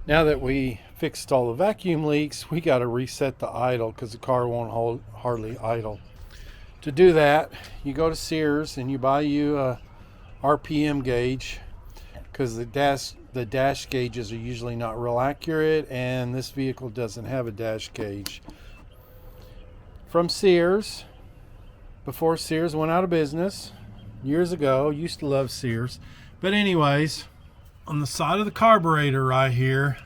Now that we fixed all the vacuum leaks, we got to reset the idle because the car won't hardly idle. To do that, you go to Sears and you buy you a RPM gauge, because the dash gauges are usually not real accurate, and this vehicle doesn't have a dash gauge. From Sears, before Sears went out of business years ago. Used to love Sears. But anyways, on the side of the carburetor right here,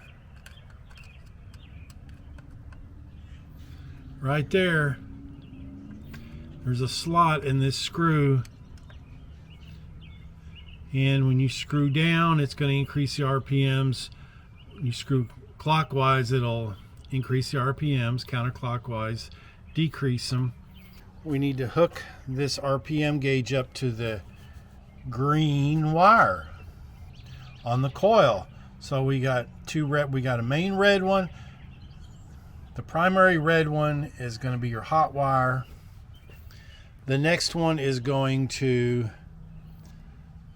right there, there's a slot in this screw, and when you screw down, it's going to increase the RPMs. When you screw clockwise, it'll increase the RPMs. Counterclockwise, decrease them. We need to hook this RPM gauge up to the green wire on the coil. So we got we got a main red one. The primary red one is going to be your hot wire. The next one is going to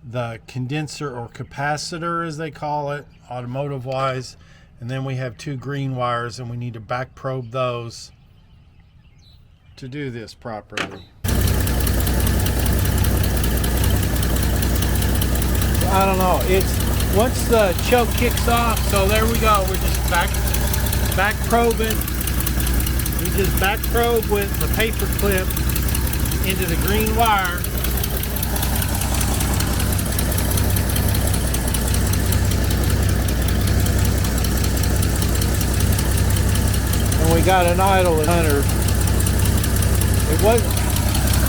the condenser or capacitor, as they call it, automotive wise. And then we have 2 green wires, and we need to back probe those to do this properly. I don't know, it's once the choke kicks off, so there we go, we're just back probing. We just back probe with the paper clip into the green wire. And we got an idle at 100. It wasn't,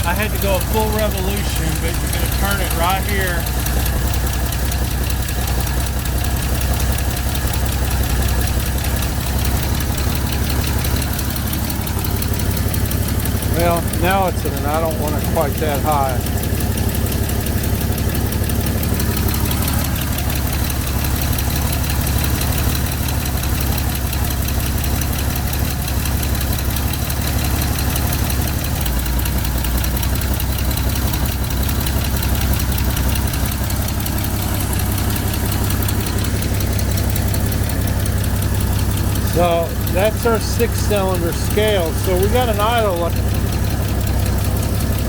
I had to go a full revolution, but you're going to turn it right here. Well, now it's in, and I don't want it quite that high. So that's our 6-cylinder scale. So we got an idle